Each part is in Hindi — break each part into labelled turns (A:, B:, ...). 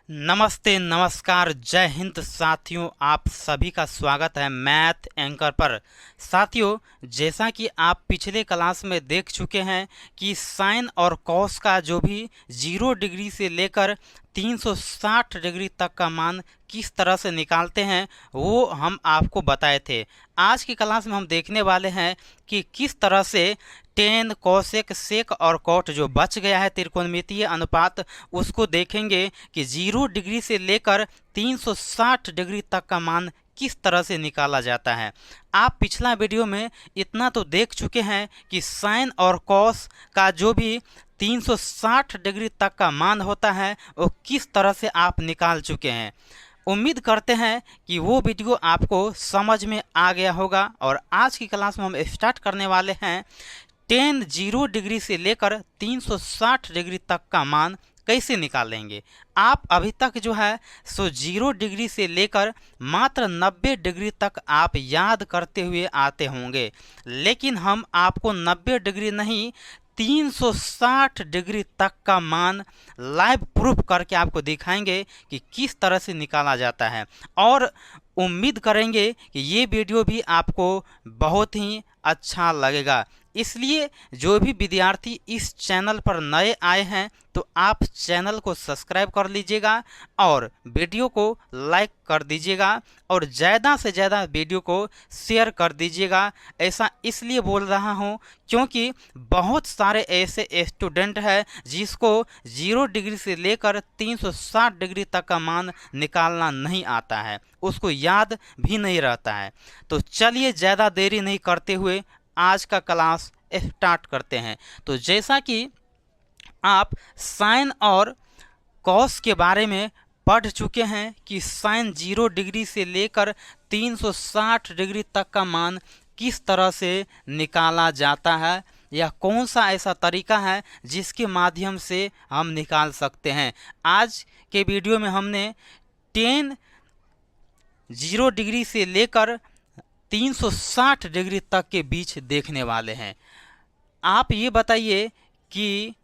A: नमस्ते नमस्कार जय हिंद साथियों, आप सभी का स्वागत है मैथ एंकर पर। साथियों, जैसा कि आप पिछले क्लास में देख चुके हैं कि साइन और कॉस का जो भी 0 डिग्री से लेकर 360 डिग्री तक का मान किस तरह से निकालते हैं वो हम आपको बताए थे। आज की क्लास में हम देखने वाले हैं कि किस तरह से टेन कोसेक सेक और कॉट जो बच गया है त्रिकोणमितीय अनुपात, उसको देखेंगे कि 0 डिग्री से लेकर 360 डिग्री तक का मान किस तरह से निकाला जाता है। आप पिछला वीडियो में इतना तो देख चुके हैं कि साइन और कॉस का जो भी 360 डिग्री तक का मान होता है वो किस तरह से आप निकाल चुके हैं। उम्मीद करते हैं कि वो वीडियो आपको समझ में आ गया होगा। और आज की क्लास में हम स्टार्ट करने वाले हैं टेन 0 डिग्री से लेकर 360 डिग्री तक का मान कैसे निकालेंगे। आप अभी तक जो है 0 डिग्री से लेकर मात्र 90 डिग्री तक आप याद करते हुए आते होंगे, लेकिन हम आपको 90 डिग्री नहीं 360 डिग्री तक का मान लाइव प्रूफ करके आपको दिखाएंगे कि किस तरह से निकाला जाता है। और उम्मीद करेंगे कि ये वीडियो भी आपको बहुत ही अच्छा लगेगा। इसलिए जो भी विद्यार्थी इस चैनल पर नए आए हैं तो आप चैनल को सब्सक्राइब कर लीजिएगा और वीडियो को लाइक कर दीजिएगा और ज़्यादा से ज़्यादा वीडियो को शेयर कर दीजिएगा। ऐसा इसलिए बोल रहा हूँ क्योंकि बहुत सारे ऐसे स्टूडेंट हैं जिसको 0 डिग्री से लेकर 360 डिग्री तक का मान निकालना नहीं आता है, उसको याद भी नहीं रहता है। तो चलिए ज़्यादा देरी नहीं करते हुए आज का क्लास स्टार्ट करते हैं। तो जैसा कि आप साइन और कॉस के बारे में पढ़ चुके हैं कि साइन 0 डिग्री से लेकर 360 डिग्री तक का मान किस तरह से निकाला जाता है या कौन सा ऐसा तरीका है जिसके माध्यम से हम निकाल सकते हैं। आज के वीडियो में हमने 0 डिग्री से लेकर 360 डिग्री तक के बीच देखने वाले हैं। आप ये बताइए कि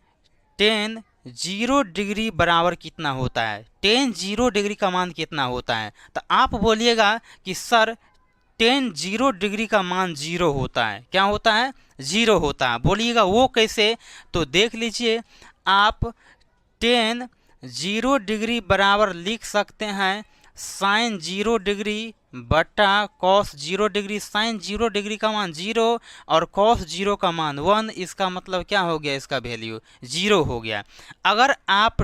A: 0 डिग्री बराबर कितना होता है, 0 डिग्री का मान कितना होता है। तो आप बोलिएगा कि सर 0 डिग्री का मान 0 होता है। क्या होता है? 0 होता है। बोलिएगा वो कैसे? तो देख लीजिए, आप 0 डिग्री बराबर लिख सकते हैं साइन 0 डिग्री बटा कॉस 0 डिग्री। साइन 0 डिग्री का मान 0 और कॉस 0 का मान 1। इसका मतलब क्या हो गया? इसका वैल्यू 0 हो गया। अगर आप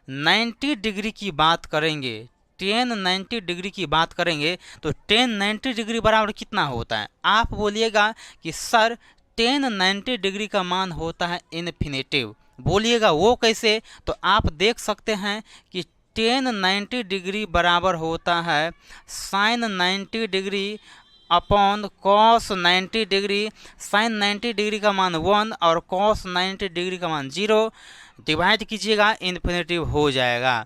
A: 90 डिग्री की बात करेंगे, 90 डिग्री की बात करेंगे तो 90 डिग्री बराबर कितना होता है? आप बोलिएगा कि सर 90 डिग्री का मान होता है इन्फिनेटिव। बोलिएगा वो कैसे? तो आप देख सकते हैं कि 90 डिग्री बराबर होता है sine 90 degree upon cos 90 degree. Sine 90 degree का मान 1 और कॉस 90 डिग्री का मान 0। डिवाइड कीजिएगा, इन्फिनेटिव हो जाएगा।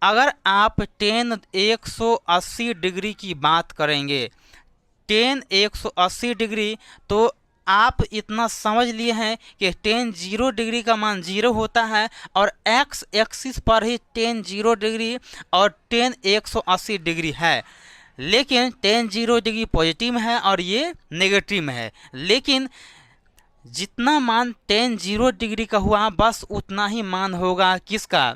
A: अगर आप 180 डिग्री की बात करेंगे, 180 डिग्री, तो आप इतना समझ लिए हैं कि 0 डिग्री का मान 0 होता है और एक्स एक्सिस पर ही 0 डिग्री और 180 डिग्री है। लेकिन 0 डिग्री पॉजिटिव है और ये नेगेटिव है। लेकिन जितना मान 0 डिग्री का हुआ बस उतना ही मान होगा किसका?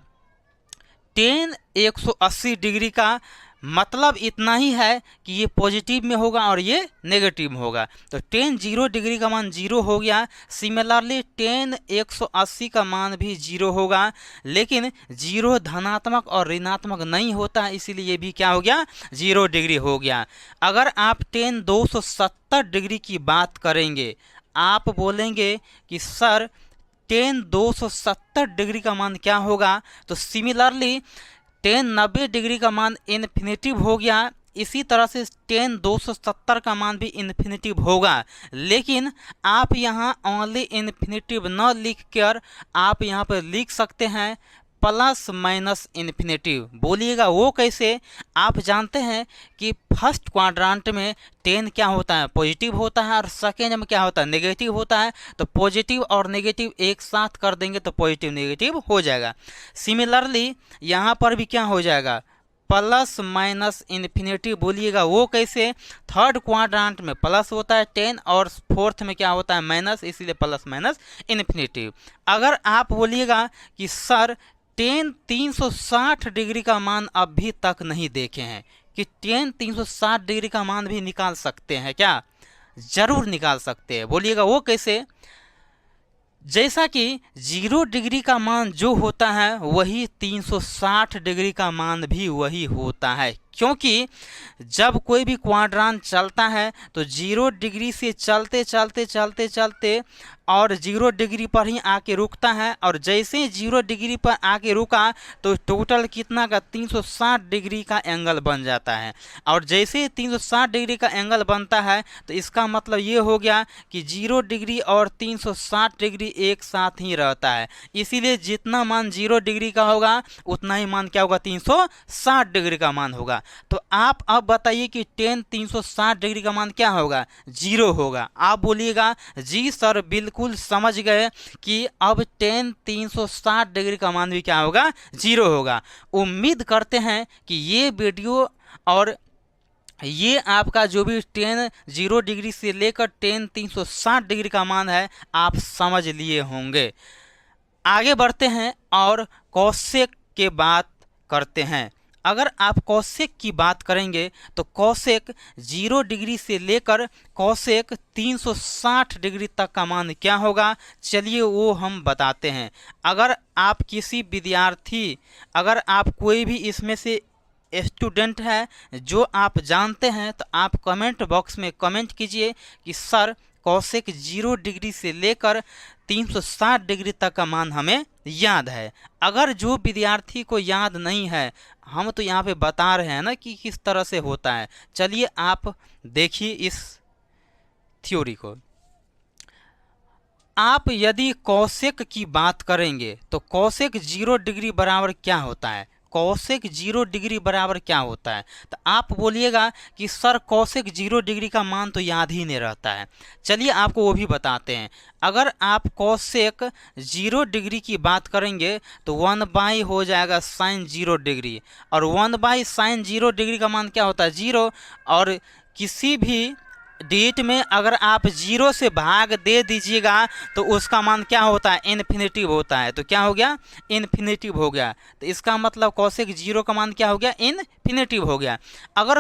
A: 180 डिग्री का। मतलब इतना ही है कि ये पॉजिटिव में होगा और ये नेगेटिव में होगा। तो 0 डिग्री का मान 0 हो गया। सिमिलरली 180 का मान भी 0 होगा, लेकिन 0 धनात्मक और ऋणात्मक नहीं होता है, इसीलिए ये भी क्या हो गया? 0 डिग्री हो गया। अगर आप 270 डिग्री की बात करेंगे, आप बोलेंगे कि सर 270 डिग्री का मान क्या होगा? तो सिमिलरली 90 डिग्री का मान इन्फिनेटिव हो गया। इसी तरह से 270 का मान भी इन्फिनेटिव होगा। लेकिन आप यहाँ ओनली इन्फिनेटिव न लिख कर आप यहाँ पर लिख सकते हैं प्लस माइनस इन्फिनेटिव। बोलिएगा वो कैसे? आप जानते हैं कि फर्स्ट क्वाड्रांट में 10 क्या होता है? पॉजिटिव होता है, और सेकेंड में क्या होता है? नेगेटिव होता है। तो पॉजिटिव और नेगेटिव एक साथ कर देंगे तो पॉजिटिव नेगेटिव हो जाएगा। सिमिलरली यहाँ पर भी क्या हो जाएगा? Plus minus infinitive. बोलिएगा वो कैसे? थर्ड क्वाड्रांट में प्लस होता है 10 और फोर्थ में क्या होता है? माइनस, इसीलिए प्लस माइनस इन्फिनेटिव। अगर आप बोलिएगा कि सर 10 360 डिग्री का मान अभी तक नहीं देखे हैं, कि 10 360 डिग्री का मान भी निकाल सकते हैं क्या? जरूर निकाल सकते हैं। बोलिएगा वो कैसे? जैसा कि 0 डिग्री का मान जो होता है वही 360 डिग्री का मान भी वही होता है, क्योंकि जब कोई भी क्वाड्रांट चलता है तो 0 डिग्री से चलते चलते चलते चलते और 0 डिग्री पर ही आके रुकता है, और जैसे ही 0 डिग्री पर आके रुका तो टोटल कितना का? 360 डिग्री का एंगल बन जाता है। और जैसे ही 360 डिग्री का एंगल बनता है तो इसका मतलब ये हो गया कि 0 डिग्री और 360 डिग्री एक साथ ही रहता है। इसीलिए जितना मान 0 डिग्री का होगा उतना ही मान क्या होगा? 360 डिग्री का मान होगा। तो आप अब बताइए कि 10 360 डिग्री का मान क्या होगा? 0 होगा। आप बोलिएगा जी सर बिल्कुल समझ गए कि अब 10 360 डिग्री का मान भी क्या होगा? 0 होगा। उम्मीद करते हैं कि ये वीडियो और ये आपका जो भी 10 0 डिग्री से लेकर 10 360 डिग्री का मान है आप समझ लिए होंगे। आगे बढ़ते हैं और कॉसेक के बात करते हैं। अगर आप कॉसेक की बात करेंगे तो कॉसेक 0 डिग्री से लेकर कॉसेक 360 डिग्री तक का मान क्या होगा? चलिए वो हम बताते हैं। अगर आप किसी विद्यार्थी, अगर आप कोई भी इसमें से स्टूडेंट है जो आप जानते हैं तो आप कमेंट बॉक्स में कमेंट कीजिए कि सर कॉसेक 0 डिग्री से लेकर 360 डिग्री तक का मान हमें याद है। अगर जो विद्यार्थी को याद नहीं है, हम तो यहाँ पे बता रहे हैं ना कि किस तरह से होता है। चलिए आप देखिए इस थ्योरी को। आप यदि कॉसेक की बात करेंगे तो कॉसेक 0 डिग्री बराबर क्या होता है? कॉसेक 0 डिग्री बराबर क्या होता है? तो आप बोलिएगा कि सर कॉसेक 0 डिग्री का मान तो याद ही नहीं रहता है। चलिए आपको वो भी बताते हैं। अगर आप कॉसेक 0 डिग्री की बात करेंगे तो 1 हो जाएगा साइन 0 डिग्री, और 1 साइन 0 डिग्री का मान क्या होता है? 0। और किसी भी डिजिट में अगर आप 0 से भाग दे दीजिएगा तो उसका मान क्या होता है? इन्फिनेटिव होता है। तो क्या हो गया? इन्फिनेटिव हो गया। तो इसका मतलब कॉसेक 0 का मान क्या हो गया? इन्फिनेटिव हो गया। अगर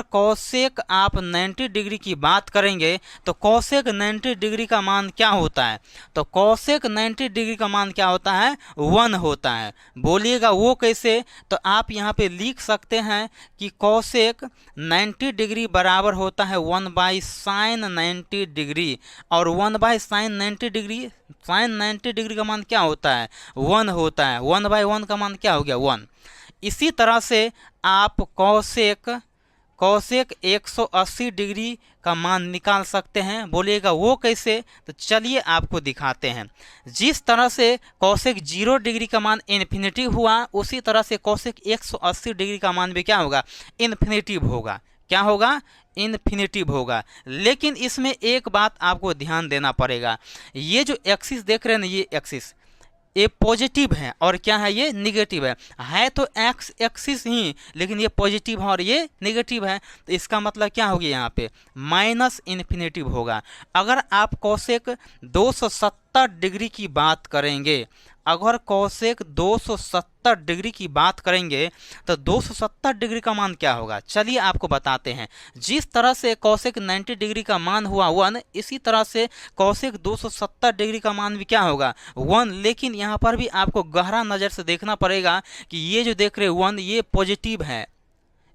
A: कॉसेक आप 90 डिग्री की बात करेंगे तो कॉसेक 90 डिग्री का मान क्या होता है? तो कॉसेक 90 डिग्री का मान क्या होता है? 1 होता है। बोलिएगा वो कैसे? तो आप यहाँ पे लिख सकते हैं कि कॉसेक 90 डिग्री बराबर होता है 1 साइन 90 डिग्री, और 1 साइन 90 डिग्री, साइन 90 डिग्री का मान क्या होता है? 1 होता है। 1/1 का मान क्या हो गया? 1। इसी तरह से आप कॉसेक 180 डिग्री का मान निकाल सकते हैं। बोलिएगा वो कैसे? तो चलिए आपको दिखाते हैं। जिस तरह से कॉसेक 0 डिग्री का मान इन्फिनेटिव हुआ, उसी तरह से कॉसेक 180 डिग्री का मान भी क्या होगा? इन्फिनेटिव होगा। क्या होगा? इन्फिनेटिव होगा। लेकिन इसमें एक बात आपको ध्यान देना पड़ेगा। ये जो एक्सिस देख रहे हैं ना, ये एक्सिस ये पॉजिटिव है और क्या है? ये निगेटिव है तो एक्स एक्सिस ही, लेकिन ये पॉजिटिव है और ये निगेटिव है। तो इसका मतलब क्या होगी? यहाँ पे माइनस इन्फिनेटिव होगा। अगर आप कॉसेक 270 डिग्री की बात करेंगे, अगर कॉसेक 270 डिग्री की बात करेंगे तो 270 डिग्री का मान क्या होगा? चलिए आपको बताते हैं। जिस तरह से कॉसेक 90 डिग्री का मान हुआ 1, इसी तरह से कॉसेक 270 डिग्री का मान भी क्या होगा? 1। लेकिन यहाँ पर भी आपको गहरा नज़र से देखना पड़ेगा कि ये जो देख रहे 1 ये पॉजिटिव है,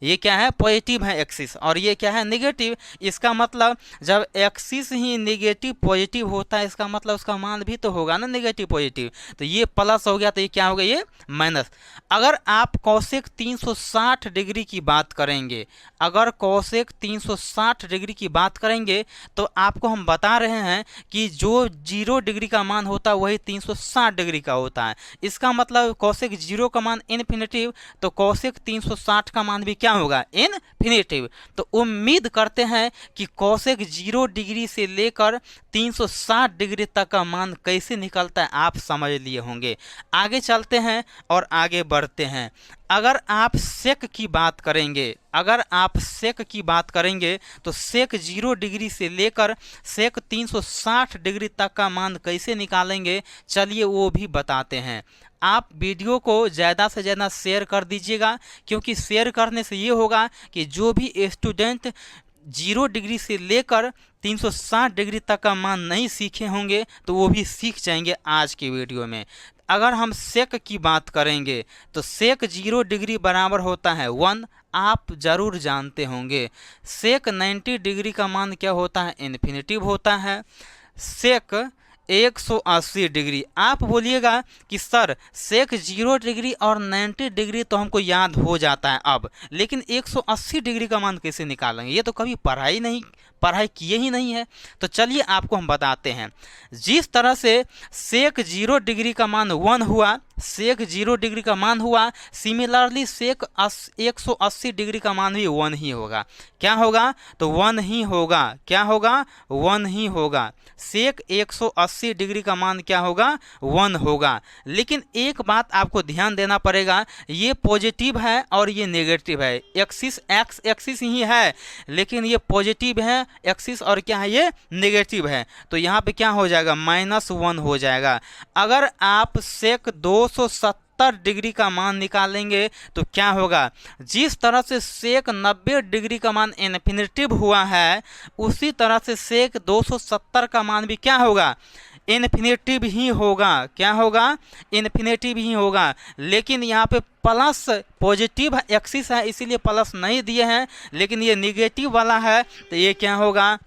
A: ये क्या है, पॉजिटिव है एक्सिस, और ये क्या है, नेगेटिव। इसका मतलब जब एक्सिस ही नेगेटिव पॉजिटिव होता है, इसका मतलब उसका मान भी तो होगा ना नेगेटिव पॉजिटिव। तो ये प्लस हो गया, तो ये क्या हो गया, ये माइनस। अगर आप कोसेक 360 डिग्री की बात करेंगे, अगर कोसेक 360 डिग्री की बात करेंगे, तो आपको हम बता रहे हैं कि जो 0 डिग्री का मान होता है वही 360 डिग्री का होता है। इसका मतलब कोसेक 0 का मान इन्फिनेटिव, तो कोसेक 360 का मान भी क्या होगा, इन्फिनेटिव। तो उम्मीद करते हैं कि कोसेक 0 डिग्री से लेकर 360 डिग्री तक का मान कैसे निकलता है आप समझ लिए होंगे। आगे चलते हैं और आगे बढ़ते हैं। अगर आप सेक की बात करेंगे, अगर आप सेक की बात करेंगे, तो सेक 0 डिग्री से लेकर सेक 360 डिग्री तक का मान कैसे निकालेंगे, चलिए वो भी बताते हैं। आप वीडियो को ज़्यादा से ज़्यादा शेयर कर दीजिएगा, क्योंकि शेयर करने से ये होगा कि जो भी स्टूडेंट 0 डिग्री से लेकर 360 डिग्री तक का मान नहीं सीखे होंगे तो वो भी सीख जाएंगे आज की वीडियो में। अगर हम सेक की बात करेंगे तो सेक 0 डिग्री बराबर होता है 1, आप जरूर जानते होंगे। सेक 90 डिग्री का मान क्या होता है, इन्फिनेटिव होता है। सेक 180 डिग्री, आप बोलिएगा कि सर सेक 0 डिग्री और 90 डिग्री तो हमको याद हो जाता है अब, लेकिन 180 डिग्री का मान कैसे निकालेंगे, ये तो कभी पढ़ाई किए ही नहीं है। तो चलिए आपको हम बताते हैं। जिस तरह से सेक 0 डिग्री का मान 1 हुआ, सेक 0 डिग्री का मान हुआ, सिमिलरली सेक 180 डिग्री का मान भी 1 ही होगा। क्या होगा, तो 1 ही होगा। क्या होगा, 1 ही होगा। सेक 180 डिग्री का मान क्या होगा, 1 होगा। लेकिन एक बात आपको ध्यान देना पड़ेगा, ये पॉजिटिव है और ये नेगेटिव है। एक्सिस एक्स एक्सिस ही है, लेकिन ये पॉजिटिव है एक्सिस और क्या है, ये नेगेटिव है। तो यहाँ पे क्या हो जाएगा, -1 हो जाएगा। अगर आप सेक 270 डिग्री का मान निकालेंगे तो क्या होगा, जिस तरह से सेक 90 डिग्री का मान इन्फिनेटिव हुआ है, उसी तरह से सेक 270 का मान भी क्या होगा, इन्फिनेटिव ही होगा। क्या होगा, इन्फिनेटिव ही होगा। लेकिन यहाँ पे प्लस पॉजिटिव एक्सिस है, इसीलिए प्लस नहीं दिए हैं, लेकिन ये निगेटिव वाला है तो ये क्या होगा,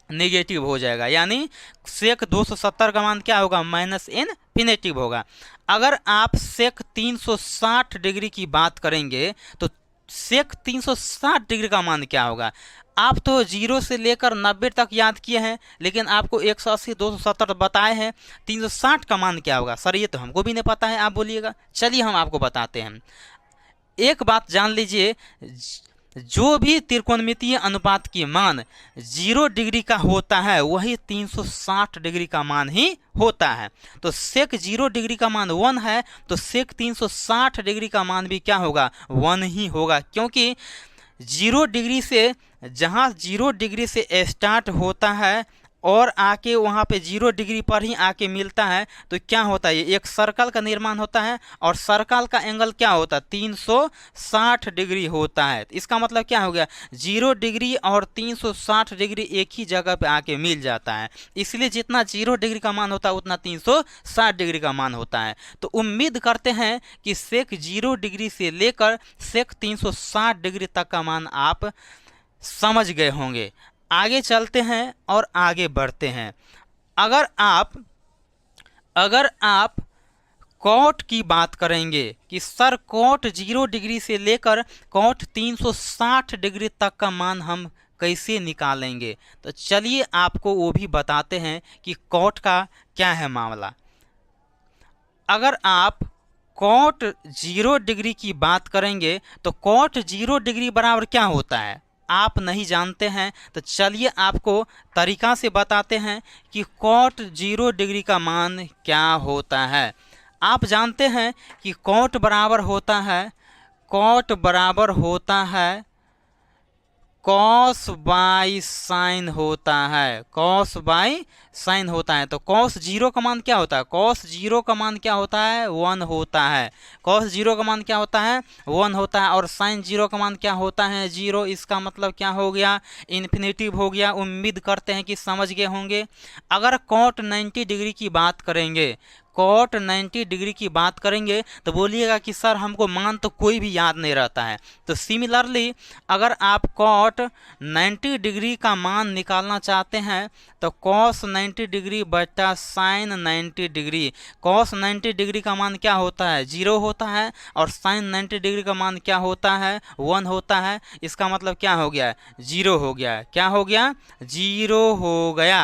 A: नेगेटिव हो जाएगा। यानी सेक 270 का मान क्या होगा, माइनस इन्फिनेटिव होगा। अगर आप सेक 360 डिग्री की बात करेंगे तो सेक 360 डिग्री का मान क्या होगा। आप तो 0 से लेकर 90 तक याद किए हैं, लेकिन आपको 180 270 बताए हैं, 360 का मान क्या होगा, सर ये तो हमको भी नहीं पता है, आप बोलिएगा। चलिए हम आपको बताते हैं। एक बात जान लीजिए, जो भी त्रिकोणमितीय अनुपात की मान 0 डिग्री का होता है वही 360 डिग्री का मान ही होता है। तो सेक 0 डिग्री का मान 1 है, तो सेक 360 डिग्री का मान भी क्या होगा, 1 ही होगा। क्योंकि 0 डिग्री से, जहाँ 0 डिग्री से स्टार्ट होता है और आके वहाँ पे 0 डिग्री पर ही आके मिलता है, तो क्या होता है, एक सर्कल का निर्माण होता है और सर्कल का एंगल क्या होता है, 360 डिग्री होता है। इसका मतलब क्या हो गया, 0 डिग्री और 360 डिग्री एक ही जगह पे आके मिल जाता है। इसलिए जितना 0 डिग्री का मान होता है उतना 360 डिग्री का मान होता है। तो उम्मीद करते हैं कि सेक 0 डिग्री से लेकर सेक 360 डिग्री तक का मान आप समझ गए होंगे। आगे चलते हैं और आगे बढ़ते हैं। अगर आप कॉट की बात करेंगे कि सर कॉट 0 डिग्री से लेकर कॉट 360 डिग्री तक का मान हम कैसे निकालेंगे, तो चलिए आपको वो भी बताते हैं कि कॉट का क्या है मामला। अगर आप कॉट 0 डिग्री की बात करेंगे तो कॉट 0 डिग्री बराबर क्या होता है, आप नहीं जानते हैं, तो चलिए आपको तरीका से बताते हैं कि कॉट 0 डिग्री का मान क्या होता है। आप जानते हैं कि कॉट बराबर होता है कॉस बाई साइन होता है, कॉस बाई साइन होता है। तो कॉस 0 का मान क्या होता है, कॉस 0 का मान क्या होता है, 1 होता है। कॉस 0 का मान क्या होता है, 1 होता है। और साइन 0 का मान क्या होता है, 0। इसका मतलब क्या हो गया, इन्फिनेटिव हो गया। उम्मीद करते हैं कि समझ गए होंगे। अगर कॉट 90 डिग्री की बात करेंगे, कॉट 90 डिग्री की बात करेंगे तो बोलिएगा कि सर हमको मान तो कोई भी याद नहीं रहता है। तो सिमिलरली अगर आप कॉट 90 डिग्री का मान निकालना चाहते हैं तो कॉस 90 डिग्री बटा साइन 90 डिग्री। कॉस 90 डिग्री का मान क्या होता है? 0 होता है, और साइन 90 डिग्री का मान क्या होता है? 1 होता है। इसका मतलब क्या हो गया? 0 हो गया। क्या हो गया? 0 हो गया।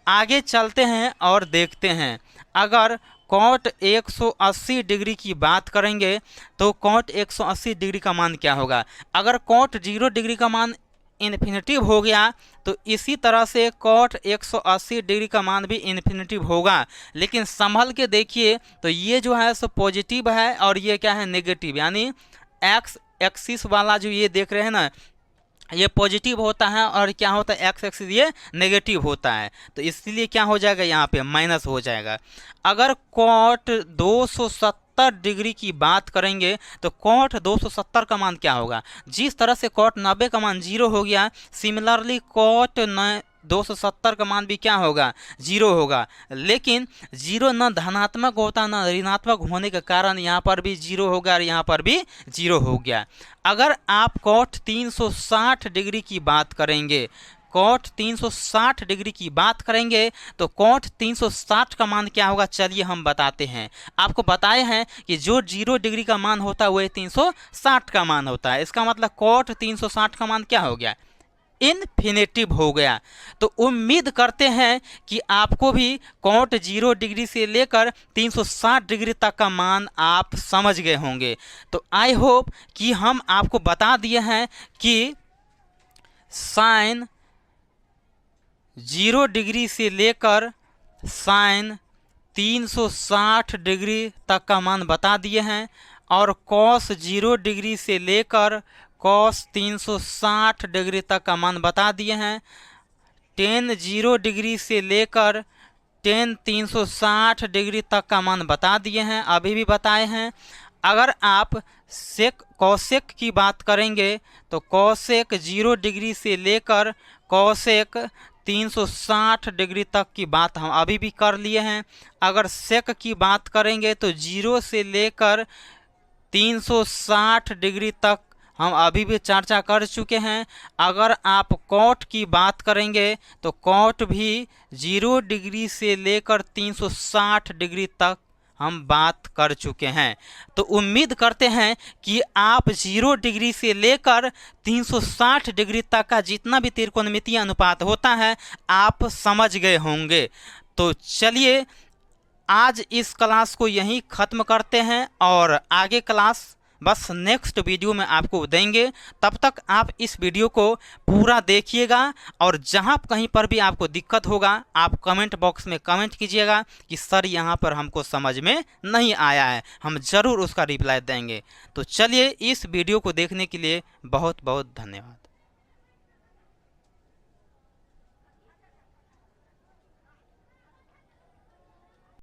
A: आगे चलते हैं और देखते हैं, अगर कॉट 180 डिग्री की बात करेंगे तो कॉट 180 डिग्री का मान क्या होगा? अगर कॉट 0 डिग्री का मान इन्फिनिटिव हो गया तो इसी तरह से कॉट 180 डिग्री का मान भी इन्फिनिटिव होगा। लेकिन संभल के देखिए, तो ये जो है सो पॉजिटिव है और ये क्या है? नेगेटिव। यानी एक्स एक्सिस वाला जो ये देख रहे हैं ना, ये पॉजिटिव होता है और क्या होता है? एक्स एक्सिस ये नेगेटिव होता है। तो इसलिए क्या हो जाएगा? यहाँ पे माइनस हो जाएगा। अगर कॉट 270 डिग्री की बात करेंगे तो कॉट 270 का मान क्या होगा? जिस तरह से कॉट 90 का मान 0 हो गया, सिमिलरली कॉट 270 का मान भी क्या होगा? 0 होगा। लेकिन 0 न धनात्मक होता न ऋणात्मक होने के कारण यहाँ पर भी 0 होगा और यहाँ पर भी 0 हो गया। अगर आप कॉट 360 डिग्री की बात करेंगे, कॉट 360 डिग्री की बात करेंगे तो कॉट 360 का मान क्या होगा? चलिए हम बताते हैं। आपको बताए हैं कि जो 0 डिग्री का मान होता है वह 360 का मान होता है। इसका मतलब कॉट 360 का मान क्या हो गया? इन्फिनिटिव हो गया। तो उम्मीद करते हैं कि आपको भी कॉट 0 डिग्री से लेकर 360 डिग्री तक का मान आप समझ गए होंगे। तो आई होप कि हम आपको बता दिए हैं कि साइन 0 डिग्री से लेकर साइन 360 डिग्री तक का मान बता दिए हैं, और कॉस 0 डिग्री से लेकर कॉस 360 डिग्री तक का मान बता दिए हैं। टेन 0 डिग्री से लेकर टेन 360 डिग्री तक का मान बता दिए हैं, अभी भी बताए हैं। अगर आप सेक कॉसेक की बात करेंगे तो कॉसेक 0 डिग्री से लेकर कॉसेक 360 डिग्री तक की बात हम अभी भी कर लिए हैं। अगर सेक की बात करेंगे तो 0 से लेकर 360 डिग्री तक हम अभी भी चर्चा कर चुके हैं। अगर आप कॉट की बात करेंगे तो कॉट भी 0 डिग्री से लेकर 360 डिग्री तक हम बात कर चुके हैं। तो उम्मीद करते हैं कि आप 0 डिग्री से लेकर 360 डिग्री तक का जितना भी त्रिकोणमितीय अनुपात होता है आप समझ गए होंगे। तो चलिए आज इस क्लास को यहीं ख़त्म करते हैं और आगे क्लास बस नेक्स्ट वीडियो में आपको देंगे। तब तक आप इस वीडियो को पूरा देखिएगा, और जहां कहीं पर भी आपको दिक्कत होगा आप कमेंट बॉक्स में कमेंट कीजिएगा कि सर यहां पर हमको समझ में नहीं आया है, हम ज़रूर उसका रिप्लाई देंगे। तो चलिए इस वीडियो को देखने के लिए बहुत बहुत धन्यवाद।